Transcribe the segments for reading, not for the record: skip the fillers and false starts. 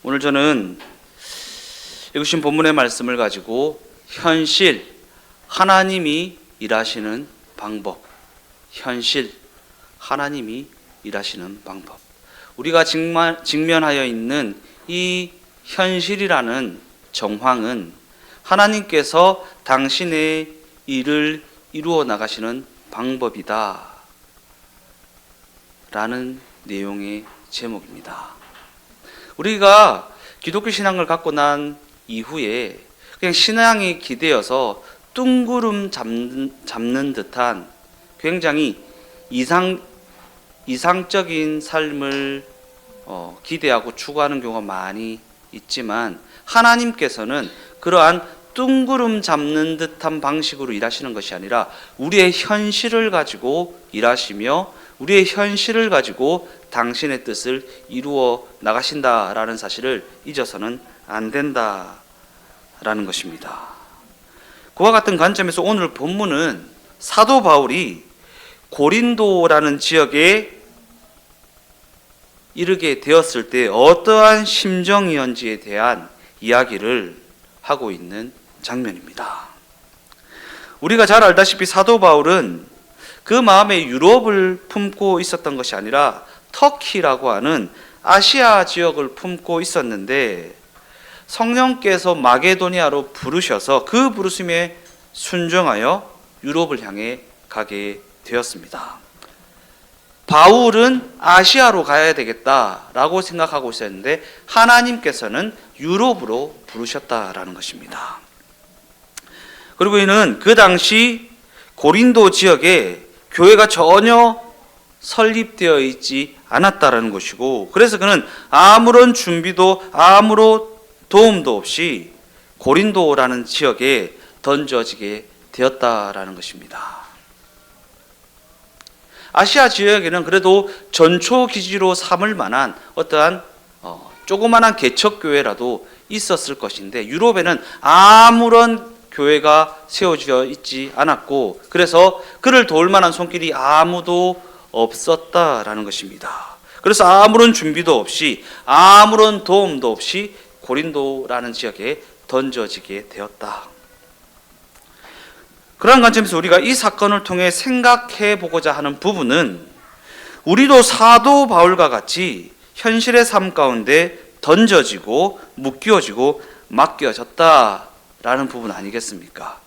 오늘 저는 읽으신 본문의 말씀을 가지고 현실, 하나님이 일하시는 방법, 현실, 하나님이 일하시는 방법, 우리가 직면하여 있는 이 현실이라는 정황은 하나님께서 당신의 일을 이루어 나가시는 방법이다 라는 내용의 제목입니다. 우리가 기독교 신앙을 갖고 난 이후에 그냥 신앙이 기대어서 뚱구름 잡는 듯한 굉장히 이상적인 삶을 기대하고 추구하는 경우가 많이 있지만, 하나님께서는 그러한 뚱구름 잡는 듯한 방식으로 일하시는 것이 아니라 우리의 현실을 가지고 일하시며 우리의 현실을 가지고 당신의 뜻을 이루어 나가신다라는 사실을 잊어서는 안 된다라는 것입니다. 그와 같은 관점에서 오늘 본문은 사도 바울이 고린도라는 지역에 이르게 되었을 때 어떠한 심정이었는지에 대한 이야기를 하고 있는 장면입니다. 우리가 잘 알다시피 사도 바울은 그 마음에 유럽을 품고 있었던 것이 아니라 터키라고 하는 아시아 지역을 품고 있었는데, 성령께서 마게도니아로 부르셔서 그 부르심에 순종하여 유럽을 향해 가게 되었습니다. 바울은 아시아로 가야 되겠다라고 생각하고 있었는데 하나님께서는 유럽으로 부르셨다라는 것입니다. 그리고 이는 그 당시 고린도 지역에 교회가 전혀 설립되어 있지 않았다라는 것이고, 그래서 그는 아무런 준비도 아무런 도움도 없이 고린도라는 지역에 던져지게 되었다라는 것입니다. 아시아 지역에는 그래도 전초 기지로 삼을 만한 어떠한 조그마한 개척교회라도 있었을 것인데, 유럽에는 아무런 교회가 세워져 있지 않았고, 그래서 그를 도울 만한 손길이 아무도 없었다라는 것입니다. 그래서 아무런 준비도 없이 아무런 도움도 없이 고린도라는 지역에 던져지게 되었다. 그런 관점에서 우리가 이 사건을 통해 생각해 보고자 하는 부분은, 우리도 사도 바울과 같이 현실의 삶 가운데 던져지고 묶여지고 맡겨졌다라는 부분 아니겠습니까?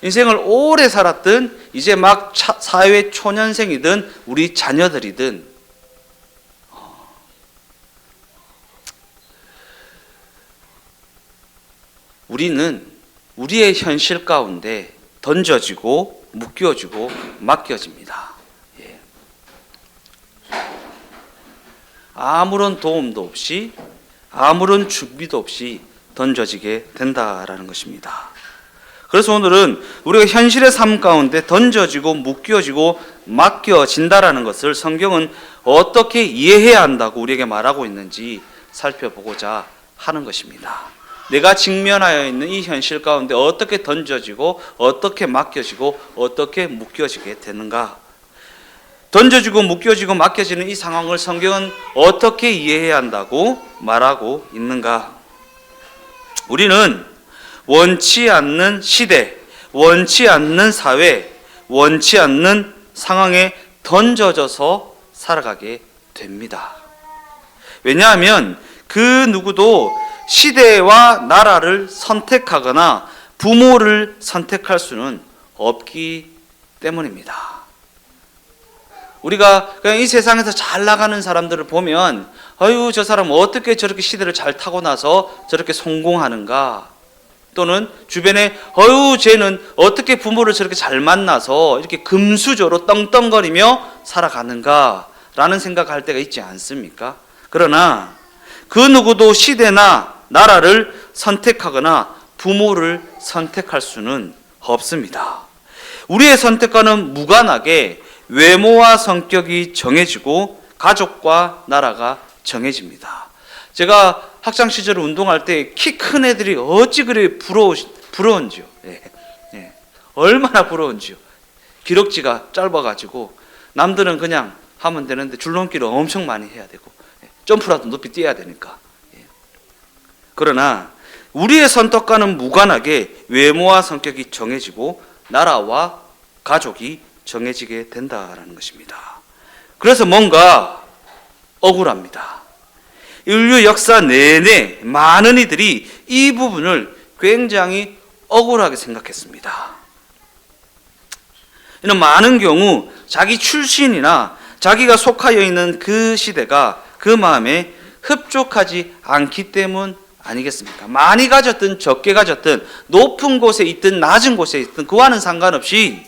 인생을 오래 살았든 이제 막 사회 초년생이든 우리 자녀들이든 우리는 우리의 현실 가운데 던져지고 묶여지고 맡겨집니다. 아무런 도움도 없이 아무런 준비도 없이 던져지게 된다라는 것입니다. 그래서 오늘은 우리가 현실의 삶 가운데 던져지고 묶여지고 맡겨진다라는 것을 성경은 어떻게 이해해야 한다고 우리에게 말하고 있는지 살펴보고자 하는 것입니다. 내가 직면하여 있는 이 현실 가운데 어떻게 던져지고 어떻게 맡겨지고 어떻게 묶여지게 되는가, 던져지고 묶여지고 맡겨지는 이 상황을 성경은 어떻게 이해해야 한다고 말하고 있는가. 우리는 원치 않는 시대, 원치 않는 사회, 원치 않는 상황에 던져져서 살아가게 됩니다. 왜냐하면 그 누구도 시대와 나라를 선택하거나 부모를 선택할 수는 없기 때문입니다. 우리가 그냥 이 세상에서 잘 나가는 사람들을 보면, 아유, 저 사람 어떻게 저렇게 시대를 잘 타고 나서 저렇게 성공하는가, 또는 주변에 아유, 쟤는 어떻게 부모를 저렇게 잘 만나서 이렇게 금수저로 떵떵거리며 살아가는가 라는 생각할 때가 있지 않습니까? 그러나 그 누구도 시대나 나라를 선택하거나 부모를 선택할 수는 없습니다. 우리의 선택과는 무관하게 외모와 성격이 정해지고 가족과 나라가 정해집니다. 제가 학창 시절에 운동할 때 키 큰 애들이 어찌 그리 부러운지요. 얼마나 부러운지요. 기럭지가 짧아가지고 남들은 그냥 하면 되는데 줄넘기를 엄청 많이 해야 되고 점프라도 높이 뛰어야 되니까 그러나 우리의 선택과는 무관하게 외모와 성격이 정해지고 나라와 가족이 정해지게 된다라는 것입니다. 그래서 뭔가 억울합니다. 인류 역사 내내 많은 이들이 이 부분을 굉장히 억울하게 생각했습니다. 이는 많은 경우 자기 출신이나 자기가 속하여 있는 그 시대가 그 마음에 흡족하지 않기 때문 아니겠습니까? 많이 가졌든 적게 가졌든 높은 곳에 있든 낮은 곳에 있든 그와는 상관없이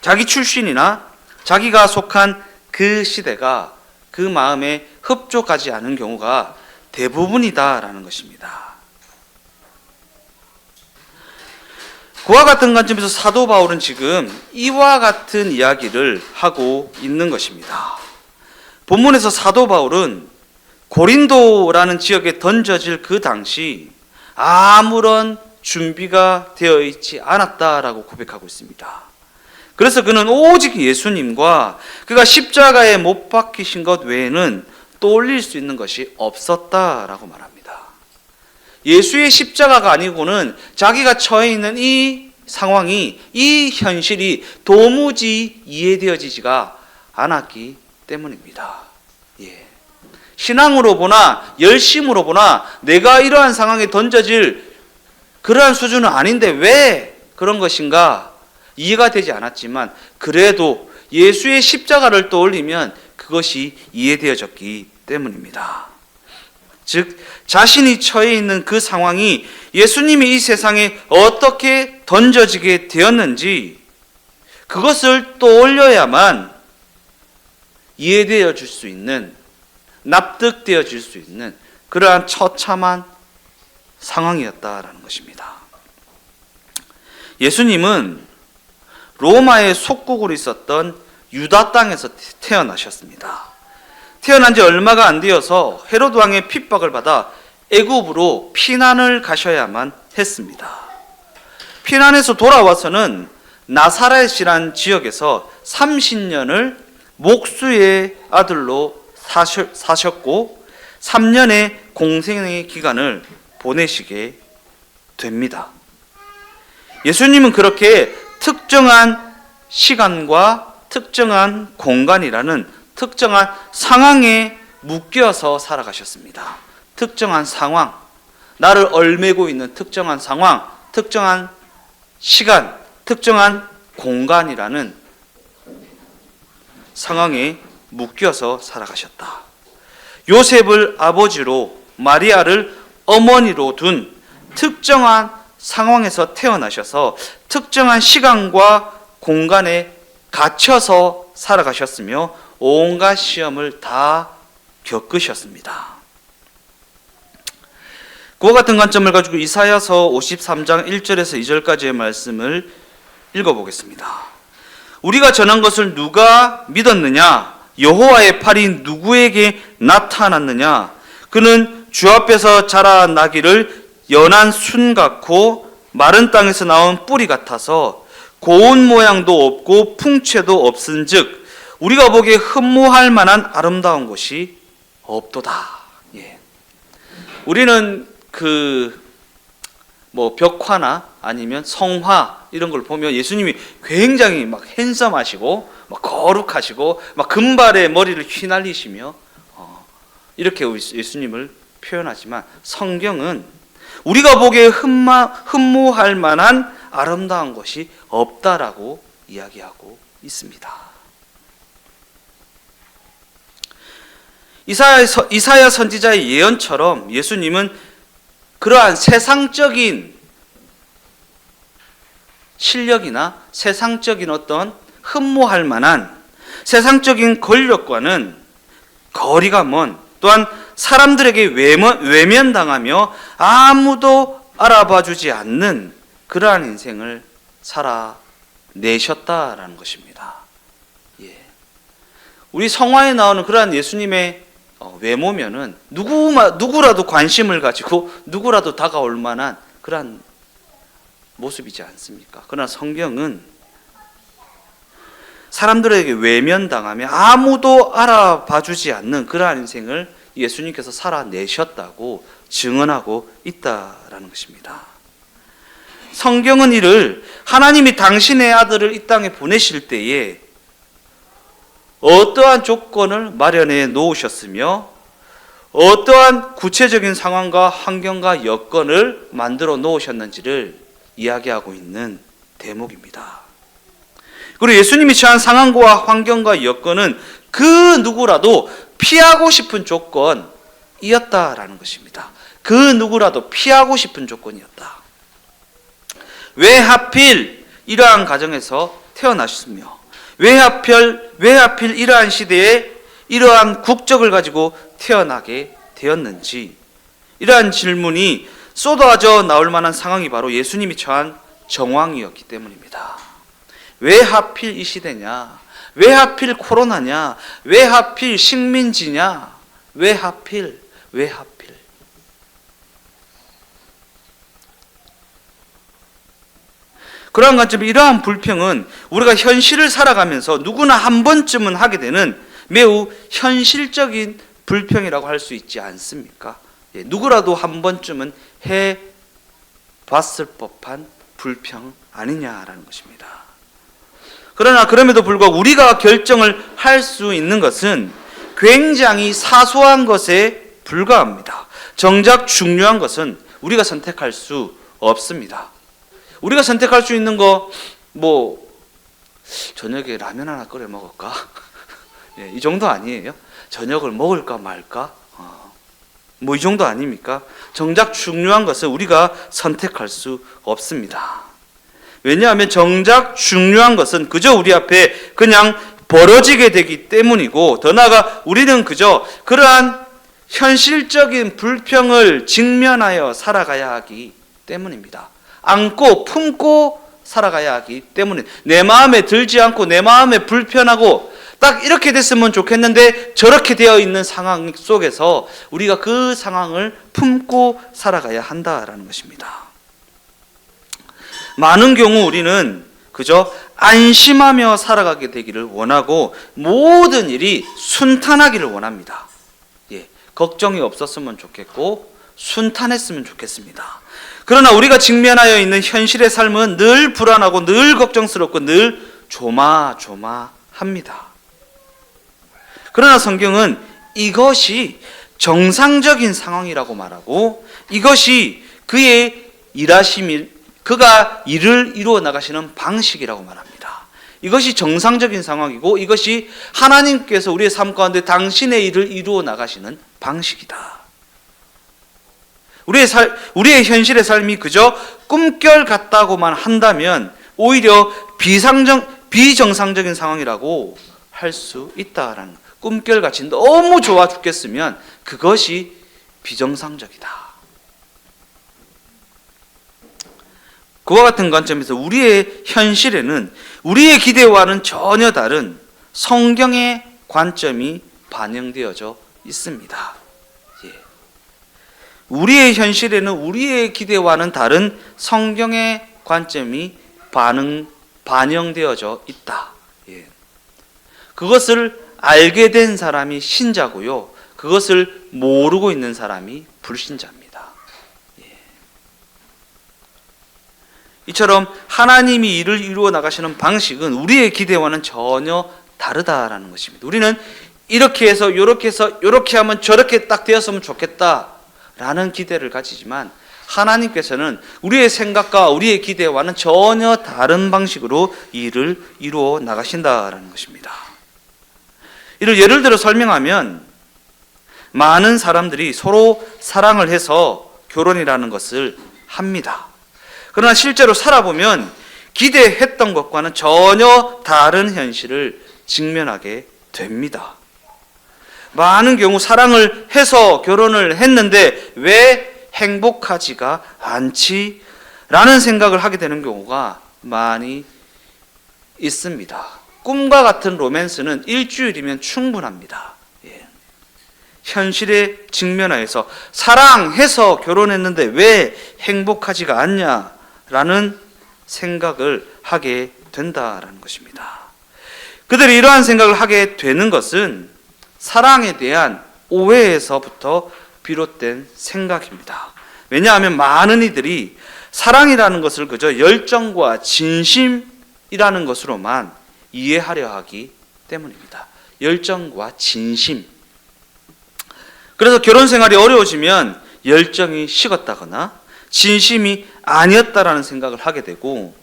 자기 출신이나 자기가 속한 그 시대가 그 마음에 흡족하지 않은 경우가 대부분이다라는 것입니다. 그와 같은 관점에서 사도 바울은 지금 이와 같은 이야기를 하고 있는 것입니다. 본문에서 사도 바울은 고린도라는 지역에 던져질 그 당시 아무런 준비가 되어 있지 않았다라고 고백하고 있습니다. 그래서 그는 오직 예수님과 그가 십자가에 못 박히신 것 외에는 떠올릴 수 있는 것이 없었다라고 말합니다. 예수의 십자가가 아니고는 자기가 처해 있는 이 상황이, 이 현실이 도무지 이해되어지지가 않았기 때문입니다. 예. 신앙으로 보나 열심으로 보나 내가 이러한 상황에 던져질 그러한 수준은 아닌데 왜 그런 것인가 이해가 되지 않았지만 그래도 예수의 십자가를 떠올리면 그것이 이해되어졌기 때문입니다. 즉 자신이 처해 있는 그 상황이 예수님이 이 세상에 어떻게 던져지게 되었는지 그것을 떠올려야만 이해되어질 수 있는, 납득되어질 수 있는 그러한 처참한 상황이었다라는 것입니다. 예수님은 로마의 속국으로 있었던 유다 땅에서 태어나셨습니다. 태어난 지 얼마가 안 되어서 헤로드 왕의 핍박을 받아 애굽으로 피난을 가셔야만 했습니다. 피난해서 돌아와서는 나사렛이란 지역에서 30년을 목수의 아들로 사셨고 3년의 공생의 기간을 보내시게 됩니다. 예수님은 그렇게 특정한 시간과 특정한 공간이라는 특정한 상황에 묶여서 살아가셨습니다. 특정한 상황, 나를 얽매고 있는 특정한 상황, 특정한 시간, 특정한 공간이라는 상황에 묶여서 살아가셨다. 요셉을 아버지로 마리아를 어머니로 둔 특정한 상황에서 태어나셔서 특정한 시간과 공간에 갇혀서 살아가셨으며 온갖 시험을 다 겪으셨습니다. 그와 같은 관점을 가지고 이사야서 53장 1절에서 2절까지의 말씀을 읽어보겠습니다. 우리가 전한 것을 누가 믿었느냐? 여호와의 팔이 누구에게 나타났느냐? 그는 주 앞에서 자라나기를 연한 순 같고 마른 땅에서 나온 뿌리 같아서 고운 모양도 없고 풍채도 없은즉 우리가 보기에 흠모할 만한 아름다운 것이 없도다. 예. 우리는 벽화나 아니면 성화 이런 걸 보면 예수님이 굉장히 막 핸섬하시고 막 거룩하시고 막 금발에 머리를 휘날리시며 이렇게 예수님을 표현하지만 성경은 우리가 보기에 흠모할 만한 아름다운 것이 없다라고 이야기하고 있습니다. 이사야 선지자의 예언처럼 예수님은 그러한 세상적인 실력이나 세상적인 어떤 흠모할 만한 세상적인 권력과는 거리가 먼, 또한 사람들에게 외면당하며 아무도 알아봐주지 않는 그러한 인생을 살아내셨다라는 것입니다. 예. 우리 성화에 나오는 그러한 예수님의 외모면은 누구라도 관심을 가지고 누구라도 다가올 만한 그러한 모습이지 않습니까? 그러나 성경은 사람들에게 외면당하며 아무도 알아봐주지 않는 그러한 인생을 예수님께서 살아내셨다고 증언하고 있다라는 것입니다. 성경은 이를 하나님이 당신의 아들을 이 땅에 보내실 때에 어떠한 조건을 마련해 놓으셨으며 어떠한 구체적인 상황과 환경과 여건을 만들어 놓으셨는지를 이야기하고 있는 대목입니다. 그리고 예수님이 처한 상황과 환경과 여건은 그 누구라도 피하고 싶은 조건이었다라는 것입니다. 그 누구라도 피하고 싶은 조건이었다. 왜 하필 이러한 가정에서 태어나셨으며 왜 하필 이러한 시대에 이러한 국적을 가지고 태어나게 되었는지, 이러한 질문이 쏟아져 나올 만한 상황이 바로 예수님이 처한 정황이었기 때문입니다. 왜 하필 이 시대냐? 왜 하필 코로나냐? 왜 하필 식민지냐? 왜 하필? 그러한 관점에 이러한 불평은 우리가 현실을 살아가면서 누구나 한 번쯤은 하게 되는 매우 현실적인 불평이라고 할 수 있지 않습니까? 누구라도 한 번쯤은 해봤을 법한 불평 아니냐라는 것입니다. 그러나 그럼에도 불구하고 우리가 결정을 할 수 있는 것은 굉장히 사소한 것에 불과합니다. 정작 중요한 것은 우리가 선택할 수 없습니다. 우리가 선택할 수 있는 거, 저녁에 라면 하나 끓여 먹을까? 이 정도 아니에요? 저녁을 먹을까 말까? 이 정도 아닙니까? 정작 중요한 것은 우리가 선택할 수 없습니다. 왜냐하면 정작 중요한 것은 그저 우리 앞에 그냥 벌어지게 되기 때문이고, 더 나아가 우리는 그저 그러한 현실적인 불평을 직면하여 살아가야 하기 때문입니다. 안고 품고 살아가야 하기 때문에 내 마음에 들지 않고 내 마음에 불편하고 딱 이렇게 됐으면 좋겠는데 저렇게 되어 있는 상황 속에서 우리가 그 상황을 품고 살아가야 한다라는 것입니다. 많은 경우 우리는 그저 안심하며 살아가게 되기를 원하고 모든 일이 순탄하기를 원합니다. 걱정이 없었으면 좋겠고 순탄했으면 좋겠습니다. 그러나 우리가 직면하여 있는 현실의 삶은 늘 불안하고 늘 걱정스럽고 늘 조마조마합니다. 그러나 성경은 이것이 정상적인 상황이라고 말하고 이것이 그의 일하심이 그가 일을 이루어 나가시는 방식이라고 말합니다. 이것이 정상적인 상황이고 이것이 하나님께서 우리의 삶 가운데 당신의 일을 이루어 나가시는 방식이다. 우리의 현실의 삶이 그저 꿈결 같다고만 한다면 오히려 비정상적인 상황이라고 할 수 있다라는, 꿈결같이 너무 좋아 죽겠으면 그것이 비정상적이다. 그와 같은 관점에서 우리의 현실에는 우리의 기대와는 전혀 다른 성경의 관점이 반영되어져 있습니다. 우리의 현실에는 우리의 기대와는 다른 성경의 관점이 반영되어져 있다. 그것을 알게 된 사람이 신자고요. 그것을 모르고 있는 사람이 불신자입니다. 이처럼 하나님이 일을 이루어 나가시는 방식은 우리의 기대와는 전혀 다르다라는 것입니다. 우리는 이렇게 해서 이렇게 하면 저렇게 딱 되었으면 좋겠다 라는 기대를 가지지만 하나님께서는 우리의 생각과 우리의 기대와는 전혀 다른 방식으로 일을 이루어 나가신다라는 것입니다. 이를 예를 들어 설명하면 많은 사람들이 서로 사랑을 해서 결혼이라는 것을 합니다. 그러나 실제로 살아보면 기대했던 것과는 전혀 다른 현실을 직면하게 됩니다. 많은 경우 사랑을 해서 결혼을 했는데 왜 행복하지가 않지? 라는 생각을 하게 되는 경우가 많이 있습니다. 꿈과 같은 로맨스는 일주일이면 충분합니다. 현실에 직면하여서 사랑해서 결혼했는데 왜 행복하지가 않냐라는 생각을 하게 된다라는 것입니다. 그들이 이러한 생각을 하게 되는 것은 사랑에 대한 오해에서부터 비롯된 생각입니다. 왜냐하면 많은 이들이 사랑이라는 것을 그저 열정과 진심이라는 것으로만 이해하려 하기 때문입니다. 열정과 진심. 그래서 결혼 생활이 어려워지면 열정이 식었다거나 진심이 아니었다라는 생각을 하게 되고,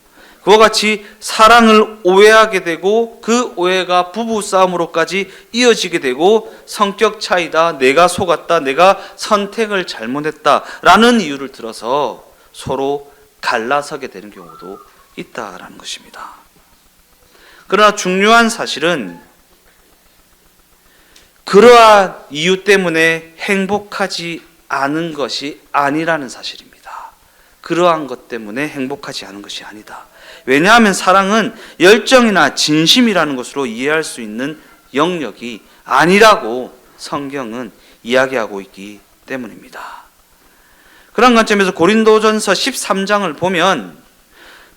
그와 같이 사랑을 오해하게 되고 그 오해가 부부 싸움으로까지 이어지게 되고, 성격 차이다, 내가 속았다, 내가 선택을 잘못했다라는 이유를 들어서 서로 갈라서게 되는 경우도 있다라는 것입니다. 그러나 중요한 사실은 그러한 이유 때문에 행복하지 않은 것이 아니라는 사실입니다. 그러한 것 때문에 행복하지 않은 것이 아니다. 왜냐하면 사랑은 열정이나 진심이라는 것으로 이해할 수 있는 영역이 아니라고 성경은 이야기하고 있기 때문입니다. 그런 관점에서 고린도전서 13장을 보면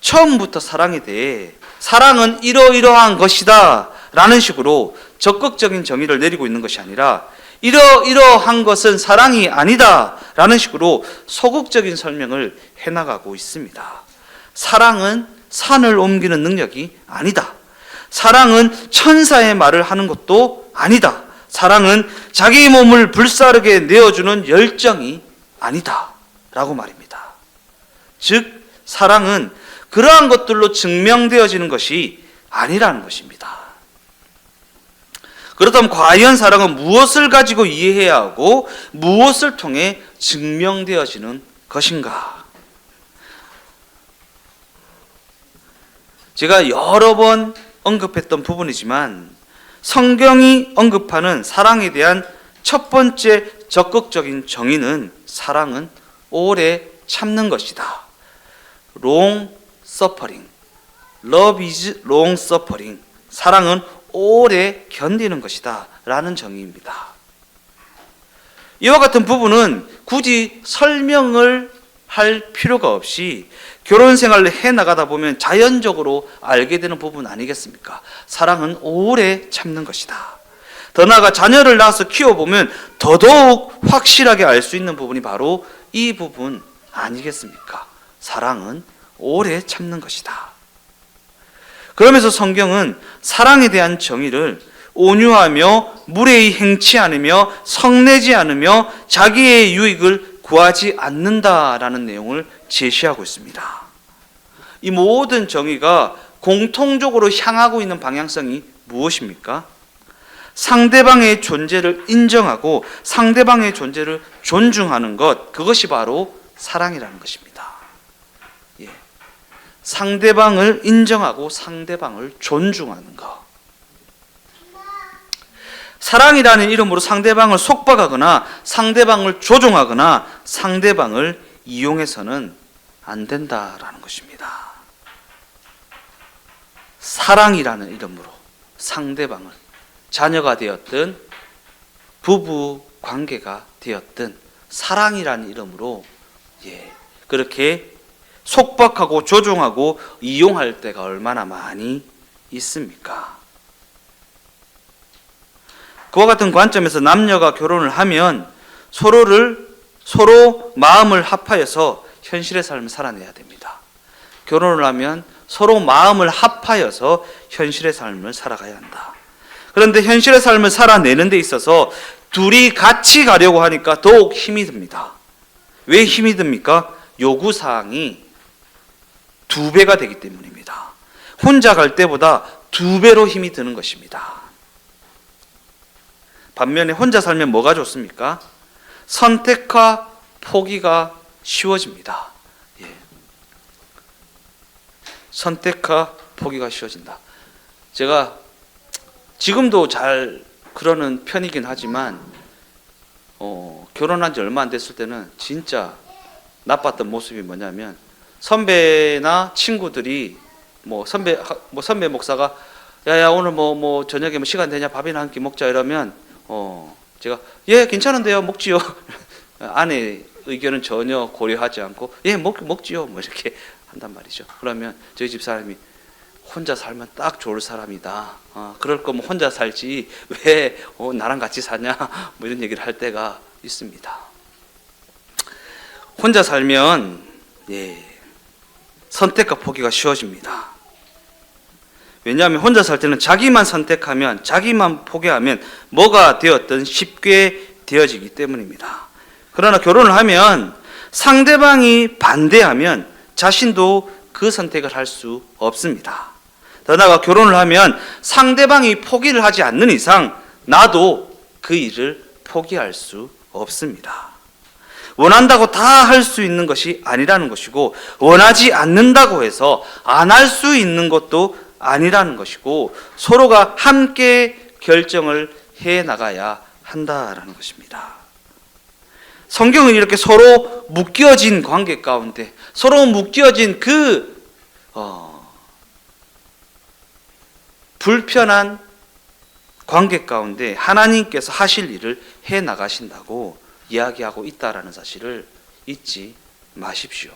처음부터 사랑에 대해 사랑은 이러이러한 것이다 라는 식으로 적극적인 정의를 내리고 있는 것이 아니라 이러이러한 것은 사랑이 아니다 라는 식으로 소극적인 설명을 해나가고 있습니다. 사랑은 산을 옮기는 능력이 아니다. 사랑은 천사의 말을 하는 것도 아니다. 사랑은 자기 몸을 불사르게 내어주는 열정이 아니다 라고 말입니다. 즉 사랑은 그러한 것들로 증명되어지는 것이 아니라는 것입니다. 그렇다면 과연 사랑은 무엇을 가지고 이해해야 하고 무엇을 통해 증명되어지는 것인가? 제가 여러 번 언급했던 부분이지만 성경이 언급하는 사랑에 대한 첫 번째 적극적인 정의는 사랑은 오래 참는 것이다. Long suffering. Love is long suffering. 사랑은 오래 견디는 것이다 라는 정의입니다. 이와 같은 부분은 굳이 설명을 할 필요가 없이 결혼 생활을 해나가다 보면 자연적으로 알게 되는 부분 아니겠습니까? 사랑은 오래 참는 것이다. 더 나아가 자녀를 낳아서 키워보면 더더욱 확실하게 알 수 있는 부분이 바로 이 부분 아니겠습니까? 사랑은 오래 참는 것이다. 그러면서 성경은 사랑에 대한 정의를 온유하며 무례히 행치 않으며 성내지 않으며 자기의 유익을 구하지 않는다라는 내용을 제시하고 있습니다. 이 모든 정의가 공통적으로 향하고 있는 방향성이 무엇입니까? 상대방의 존재를 인정하고 상대방의 존재를 존중하는 것, 그것이 바로 사랑이라는 것입니다. 상대방을 인정하고 상대방을 존중하는 것. 사랑이라는 이름으로 상대방을 속박하거나 상대방을 조종하거나 상대방을 이용해서는 안 된다라는 것입니다. 사랑이라는 이름으로 상대방을, 자녀가 되었든 부부 관계가 되었든 사랑이라는 이름으로 그렇게 속박하고 조종하고 이용할 때가 얼마나 많이 있습니까? 그와 같은 관점에서 남녀가 결혼을 하면 서로 마음을 합하여서 현실의 삶을 살아내야 됩니다. 결혼을 하면 서로 마음을 합하여서 현실의 삶을 살아가야 한다. 그런데 현실의 삶을 살아내는 데 있어서 둘이 같이 가려고 하니까 더욱 힘이 듭니다. 왜 힘이 듭니까? 요구사항이 2배가 되기 때문입니다. 혼자 갈 때보다 2배로 힘이 드는 것입니다. 반면에 혼자 살면 뭐가 좋습니까? 선택과 포기가 쉬워집니다. 선택과 포기가 쉬워진다. 제가 지금도 잘 그러는 편이긴 하지만 결혼한 지 얼마 안 됐을 때는 진짜 나빴던 모습이 뭐냐면, 선배나 친구들이 선배 목사가 야야 오늘 뭐 저녁에 뭐 시간 되냐 밥이나 한 끼 먹자 이러면 제가 예 괜찮은데요 먹지요. 아내의 의견은 전혀 고려하지 않고 예 먹지요 뭐 이렇게 한단 말이죠. 그러면 저희 집 사람이 혼자 살면 딱 좋을 사람이다. 그럴 거면 혼자 살지 왜 나랑 같이 사냐? 뭐 이런 얘기를 할 때가 있습니다. 혼자 살면 선택과 포기가 쉬워집니다. 왜냐하면 혼자 살 때는 자기만 선택하면, 자기만 포기하면 뭐가 되었든 쉽게 되어지기 때문입니다. 그러나 결혼을 하면 상대방이 반대하면 자신도 그 선택을 할 수 없습니다. 더 나아가 결혼을 하면 상대방이 포기를 하지 않는 이상 나도 그 일을 포기할 수 없습니다. 원한다고 다 할 수 있는 것이 아니라는 것이고, 원하지 않는다고 해서 안 할 수 있는 것도 아니라는 것이고, 서로가 함께 결정을 해 나가야 한다라는 것입니다. 성경은 이렇게 서로 묶여진 관계 가운데, 서로 묶여진 그 불편한 관계 가운데 하나님께서 하실 일을 해 나가신다고 이야기하고 있다라는 사실을 잊지 마십시오.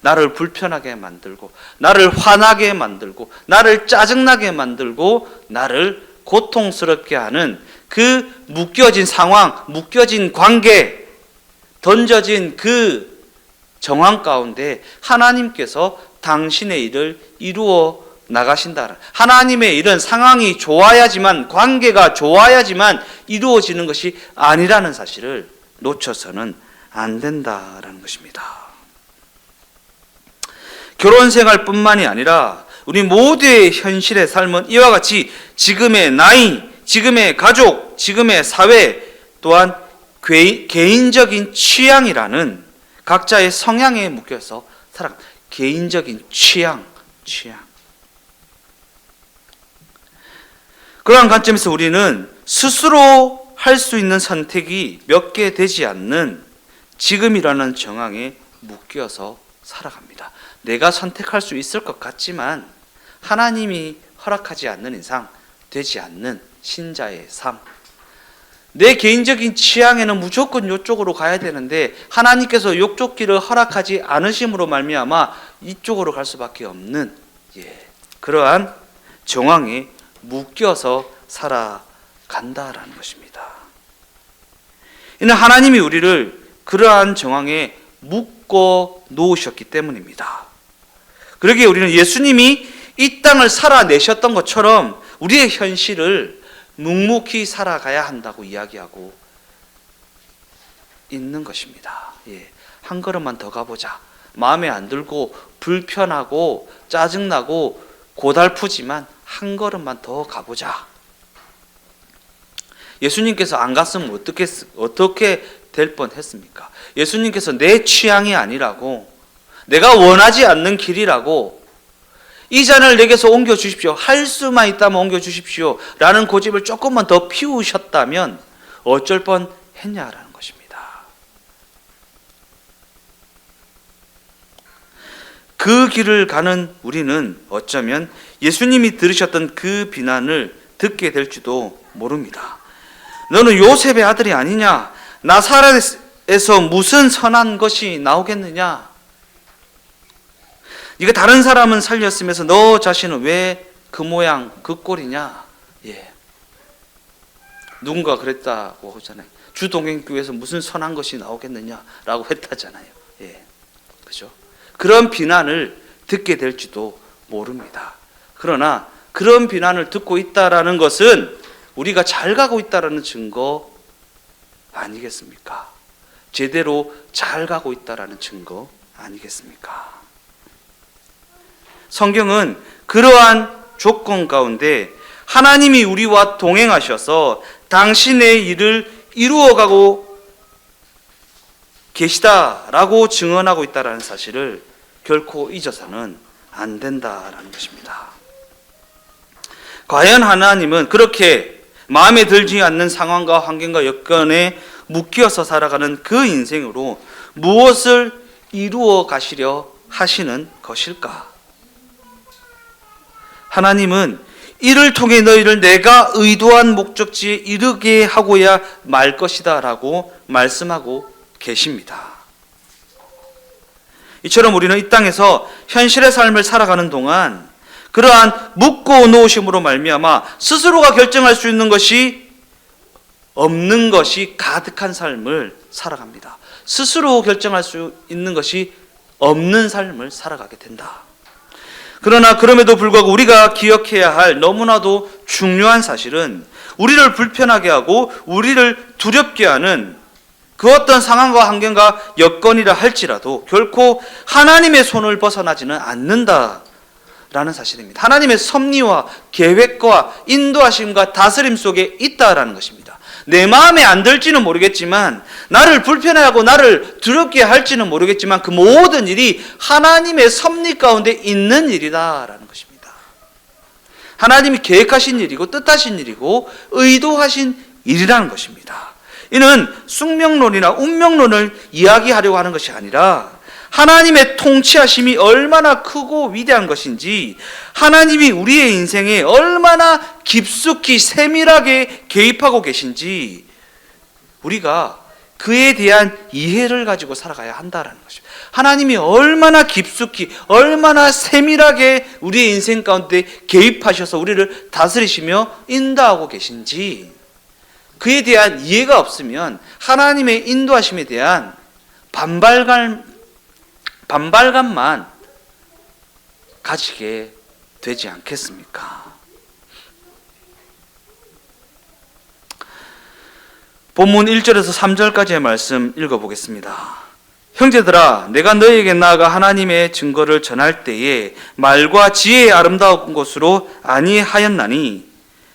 나를 불편하게 만들고, 나를 화나게 만들고, 나를 짜증나게 만들고, 나를 고통스럽게 하는 그 묶여진 상황, 묶여진 관계, 던져진 그 정황 가운데 하나님께서 당신의 일을 이루어 나가신다. 하나님의 일은 상황이 좋아야지만, 관계가 좋아야지만 이루어지는 것이 아니라는 사실을 놓쳐서는 안 된다라는 것입니다. 결혼 생활뿐만이 아니라 우리 모두의 현실의 삶은 이와 같이 지금의 나이, 지금의 가족, 지금의 사회, 또한 개인적인 취향이라는 각자의 성향에 묶여서 살아갑니다. 개인적인 취향. 그러한 관점에서 우리는 스스로 할 수 있는 선택이 몇 개 되지 않는 지금이라는 정황에 묶여서 살아갑니다. 내가 선택할 수 있을 것 같지만 하나님이 허락하지 않는 이상 되지 않는 신자의 삶. 내 개인적인 취향에는 무조건 이쪽으로 가야 되는데 하나님께서 이쪽 길을 허락하지 않으심으로 말미암아 이쪽으로 갈 수밖에 없는 그러한 정황에 묶여서 살아간다라는 것입니다. 이는 하나님이 우리를 그러한 정황에 묶어 놓으셨기 때문입니다. 그러기에 우리는 예수님이 이 땅을 살아내셨던 것처럼 우리의 현실을 묵묵히 살아가야 한다고 이야기하고 있는 것입니다. 한 걸음만 더 가보자. 마음에 안 들고 불편하고 짜증나고 고달프지만 한 걸음만 더 가보자. 예수님께서 안 갔으면 어떻게 될 뻔했습니까? 예수님께서 내 취향이 아니라고, 내가 원하지 않는 길이라고, 이 잔을 내게서 옮겨 주십시오, 할 수만 있다면 옮겨 주십시오 라는 고집을 조금만 더 피우셨다면 어쩔 뻔했냐라는 것입니다. 그 길을 가는 우리는 어쩌면 예수님이 들으셨던 그 비난을 듣게 될지도 모릅니다. 너는 요셉의 아들이 아니냐? 나사렛에서 무슨 선한 것이 나오겠느냐? 네가 다른 사람은 살렸으면서 너 자신은 왜 그 모양 그 꼴이냐? 누군가 그랬다고 하잖아요. 주동행교회에서 무슨 선한 것이 나오겠느냐라고 했다잖아요. 그죠? 그런 비난을 듣게 될지도 모릅니다. 그러나 그런 비난을 듣고 있다라는 것은 우리가 잘 가고 있다라는 증거 아니겠습니까? 제대로 잘 가고 있다라는 증거 아니겠습니까? 성경은 그러한 조건 가운데 하나님이 우리와 동행하셔서 당신의 일을 이루어가고 계시다라고 증언하고 있다라는 사실을 결코 잊어서는 안 된다라는 것입니다. 과연 하나님은 그렇게 마음에 들지 않는 상황과 환경과 여건에 묶여서 살아가는 그 인생으로 무엇을 이루어 가시려 하시는 것일까? 하나님은 이를 통해 너희를 내가 의도한 목적지에 이르게 하고야 말 것이다 라고 말씀하고 계십니다. 이처럼 우리는 이 땅에서 현실의 삶을 살아가는 동안 그러한 묻고 놓으심으로 말미암아 스스로가 결정할 수 있는 것이 없는 것이 가득한 삶을 살아갑니다. 스스로 결정할 수 있는 것이 없는 삶을 살아가게 된다. 그러나 그럼에도 불구하고 우리가 기억해야 할 너무나도 중요한 사실은 우리를 불편하게 하고 우리를 두렵게 하는 그 어떤 상황과 환경과 여건이라 할지라도 결코 하나님의 손을 벗어나지는 않는다라는 사실입니다. 하나님의 섭리와 계획과 인도하심과 다스림 속에 있다라는 것입니다. 내 마음에 안 들지는 모르겠지만, 나를 불편해하고 나를 두렵게 할지는 모르겠지만 그 모든 일이 하나님의 섭리 가운데 있는 일이다라는 것입니다. 하나님이 계획하신 일이고 뜻하신 일이고 의도하신 일이라는 것입니다. 이는 숙명론이나 운명론을 이야기하려고 하는 것이 아니라 하나님의 통치하심이 얼마나 크고 위대한 것인지, 하나님이 우리의 인생에 얼마나 깊숙이 세밀하게 개입하고 계신지 우리가 그에 대한 이해를 가지고 살아가야 한다는 것입니다. 하나님이 얼마나 깊숙이 얼마나 세밀하게 우리의 인생 가운데 개입하셔서 우리를 다스리시며 인도하고 계신지 그에 대한 이해가 없으면 하나님의 인도하심에 대한 반발감만 가지게 되지 않겠습니까? 본문 1절에서 3절까지의 말씀 읽어보겠습니다. 형제들아, 내가 너희에게 나아가 하나님의 증거를 전할 때에 말과 지혜의 아름다운 것으로 아니하였나니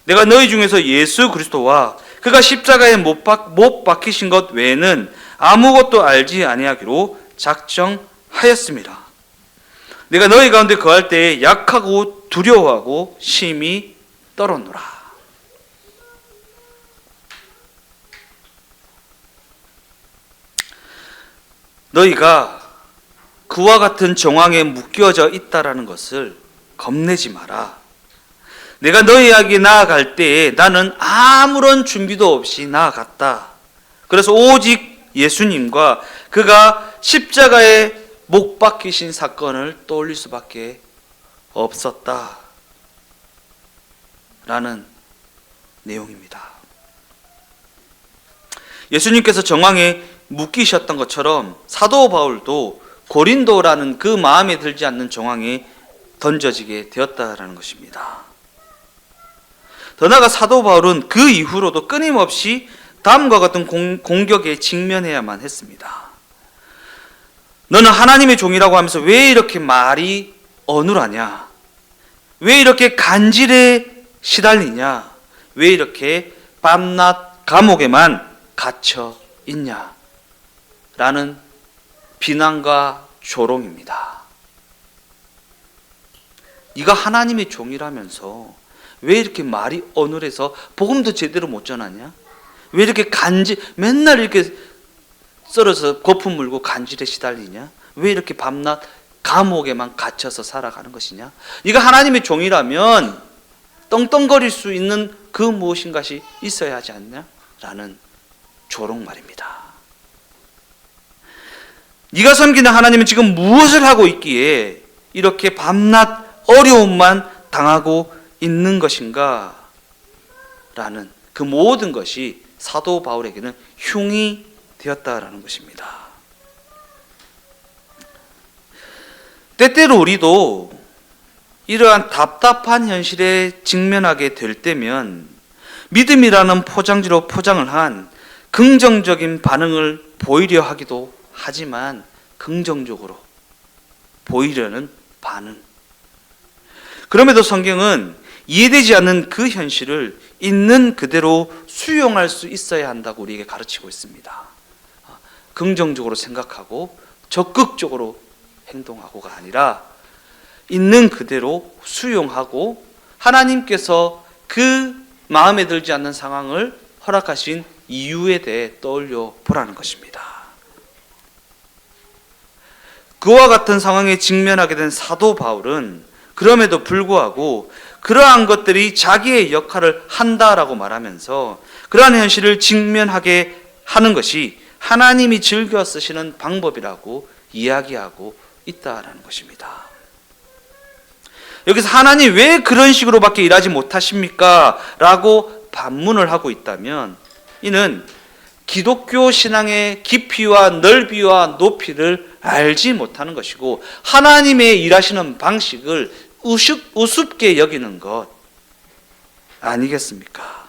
내가 너희 중에서 예수 그리스도와 그가 십자가에 못 박히신 것 외에는 아무것도 알지 아니하기로 작정하였습니다. 내가 너희 가운데 거할 때에 약하고 두려워하고 심히 떨었노라. 너희가 그와 같은 정황에 묶여져 있다라는 것을 겁내지 마라. 내가 너희에게 나아갈 때에 나는 아무런 준비도 없이 나아갔다. 그래서 오직 예수님과 그가 십자가에 못 박히신 사건을 떠올릴 수밖에 없었다 라는 내용입니다. 예수님께서 정황에 묶이셨던 것처럼 사도 바울도 고린도라는 그 마음에 들지 않는 정황에 던져지게 되었다라는 것입니다. 더 나아가 사도 바울은 그 이후로도 끊임없이 다음과 같은 공격에 직면해야만 했습니다. 너는 하나님의 종이라고 하면서 왜 이렇게 말이 어눌하냐? 왜 이렇게 간질에 시달리냐? 왜 이렇게 밤낮 감옥에만 갇혀 있냐? 라는 비난과 조롱입니다. 네가 하나님의 종이라면서 왜 이렇게 말이 어눌해서 복음도 제대로 못 전하냐? 왜 이렇게 맨날 이렇게 썰어서 거품 물고 간질에 시달리냐? 왜 이렇게 밤낮 감옥에만 갇혀서 살아가는 것이냐? 네가 하나님의 종이라면 떵떵거릴 수 있는 그 무엇인가시 있어야 하지 않냐? 라는 조롱 말입니다. 네가 섬기는 하나님은 지금 무엇을 하고 있기에 이렇게 밤낮 어려움만 당하고 있는 것인가? 라는 그 모든 것이 사도 바울에게는 흉이 되었다라는 것입니다. 때때로 우리도 이러한 답답한 현실에 직면하게 될 때면 믿음이라는 포장지로 포장을 한 긍정적인 반응을 보이려 하기도 하지만 긍정적으로 보이려는 반응. 그럼에도 성경은 이해되지 않는 그 현실을 있는 그대로 수용할 수 있어야 한다고 우리에게 가르치고 있습니다. 긍정적으로 생각하고 적극적으로 행동하고가 아니라 있는 그대로 수용하고 하나님께서 그 마음에 들지 않는 상황을 허락하신 이유에 대해 떠올려 보라는 것입니다. 그와 같은 상황에 직면하게 된 사도 바울은 그럼에도 불구하고 그러한 것들이 자기의 역할을 한다라고 말하면서 그러한 현실을 직면하게 하는 것이 하나님이 즐겨 쓰시는 방법이라고 이야기하고 있다라는 것입니다. 여기서 하나님 왜 그런 식으로밖에 일하지 못하십니까? 라고 반문을 하고 있다면 이는 기독교 신앙의 깊이와 넓이와 높이를 알지 못하는 것이고 하나님의 일하시는 방식을 우습게 여기는 것 아니겠습니까?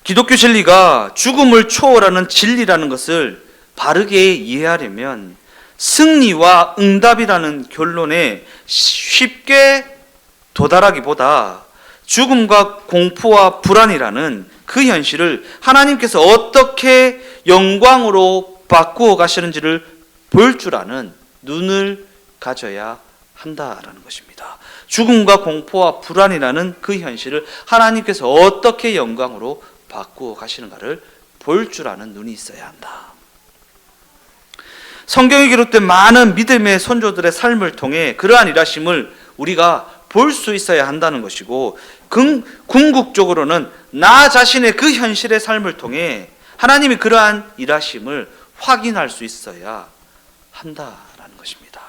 기독교 진리가 죽음을 초월하는 진리라는 것을 바르게 이해하려면 승리와 응답이라는 결론에 쉽게 도달하기보다 죽음과 공포와 불안이라는 그 현실을 하나님께서 어떻게 영광으로 바꾸어 가시는지를 볼 줄 아는 눈을 가져야 한다라는 것입니다. 죽음과 공포와 불안이라는 그 현실을 하나님께서 어떻게 영광으로 바꾸어 가시는가를 볼 줄 아는 눈이 있어야 한다. 성경에 기록된 많은 믿음의 선조들의 삶을 통해 그러한 일하심을 우리가 볼 수 있어야 한다는 것이고 궁극적으로는 나 자신의 그 현실의 삶을 통해 하나님이 그러한 일하심을 확인할 수 있어야 한다라는 것입니다.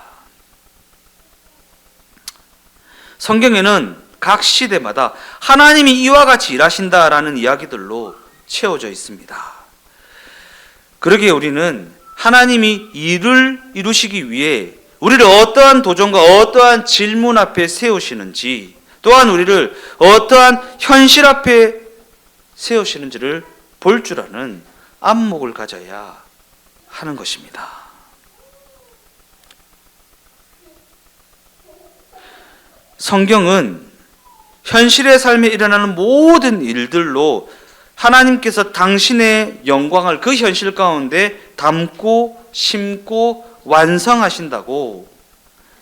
성경에는 각 시대마다 하나님이 이와 같이 일하신다라는 이야기들로 채워져 있습니다. 그러기에 우리는 하나님이 일을 이루시기 위해 우리를 어떠한 도전과 어떠한 질문 앞에 세우시는지, 또한 우리를 어떠한 현실 앞에 세우시는지를 볼 줄 아는 안목을 가져야 하는 것입니다. 성경은 현실의 삶에 일어나는 모든 일들로 하나님께서 당신의 영광을 그 현실 가운데 담고 심고 완성하신다고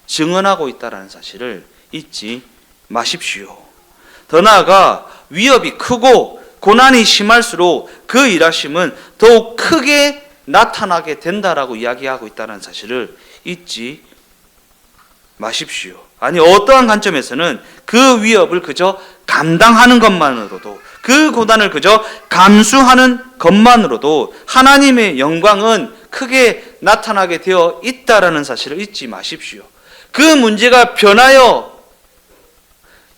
증언하고 있다는 사실을 잊지 마십시오. 더 나아가 위협이 크고 고난이 심할수록 그 일하심은 더욱 크게 나타나게 된다라고 이야기하고 있다는 사실을 잊지 마십시오. 아니, 어떠한 관점에서는 그 위협을 그저 감당하는 것만으로도, 그 고난을 그저 감수하는 것만으로도 하나님의 영광은 크게 나타나게 되어 있다라는 사실을 잊지 마십시오. 그 문제가 변하여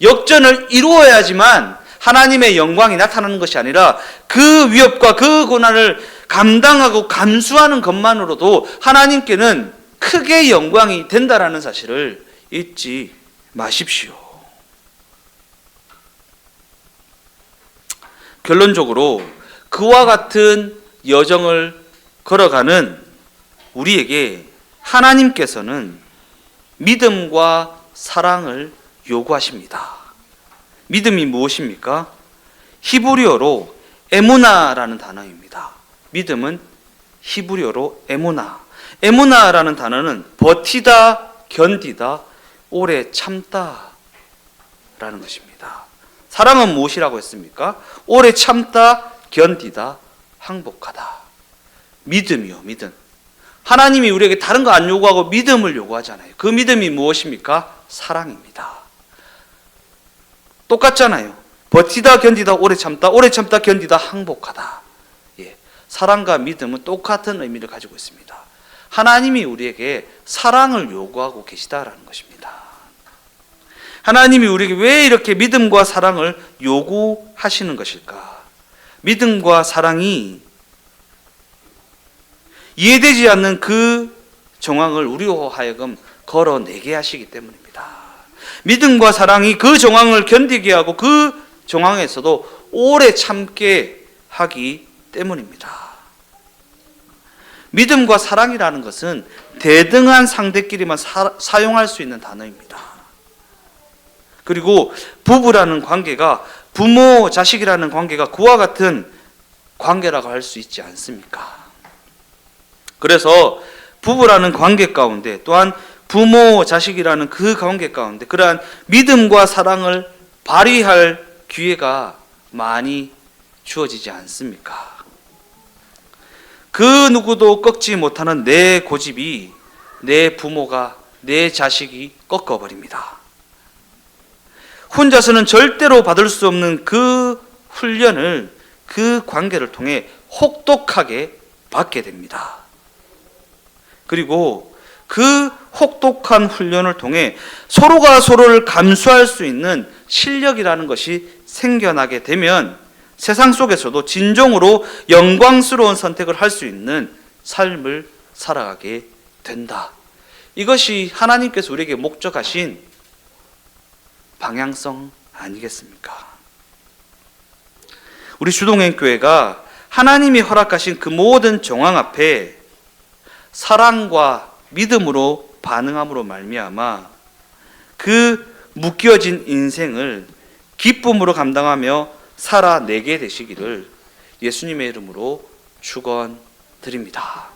역전을 이루어야지만 하나님의 영광이 나타나는 것이 아니라 그 위협과 그 고난을 감당하고 감수하는 것만으로도 하나님께는 크게 영광이 된다라는 사실을 잊지 마십시오. 결론적으로 그와 같은 여정을 걸어가는 우리에게 하나님께서는 믿음과 사랑을 요구하십니다. 믿음이 무엇입니까? 히브리어로 에무나라는 단어입니다. 믿음은 히브리어로 에무나. 에무나라는 단어는 버티다, 견디다, 오래 참다 라는 것입니다. 사랑은 무엇이라고 했습니까? 오래 참다, 견디다, 항복하다. 믿음이요, 믿음. 하나님이 우리에게 다른 거 안 요구하고 믿음을 요구하잖아요. 그 믿음이 무엇입니까? 사랑입니다. 똑같잖아요. 버티다, 견디다, 오래 참다, 견디다, 항복하다. 예, 사랑과 믿음은 똑같은 의미를 가지고 있습니다. 하나님이 우리에게 사랑을 요구하고 계시다라는 것입니다. 하나님이 우리에게 왜 이렇게 믿음과 사랑을 요구하시는 것일까? 믿음과 사랑이 이해되지 않는 그 정황을 우리로 하여금 걸어내게 하시기 때문입니다. 믿음과 사랑이 그 정황을 견디게 하고 그 정황에서도 오래 참게 하기 때문입니다. 믿음과 사랑이라는 것은 대등한 상대끼리만 사용할 수 있는 단어입니다. 그리고 부부라는 관계가, 부모, 자식이라는 관계가 그와 같은 관계라고 할 수 있지 않습니까? 그래서 부부라는 관계 가운데, 또한 부모, 자식이라는 그 관계 가운데 그러한 믿음과 사랑을 발휘할 기회가 많이 주어지지 않습니까? 그 누구도 꺾지 못하는 내 고집이 내 부모가, 내 자식이 꺾어버립니다. 혼자서는 절대로 받을 수 없는 그 훈련을 그 관계를 통해 혹독하게 받게 됩니다. 그리고 그 혹독한 훈련을 통해 서로가 서로를 감수할 수 있는 실력이라는 것이 생겨나게 되면 세상 속에서도 진정으로 영광스러운 선택을 할 수 있는 삶을 살아가게 된다. 이것이 하나님께서 우리에게 목적하신 방향성 아니겠습니까? 우리 주동행교회가 하나님이 허락하신 그 모든 정황 앞에 사랑과 믿음으로 반응함으로 말미암아 그 묶여진 인생을 기쁨으로 감당하며 살아내게 되시기를 예수님의 이름으로 축원드립니다.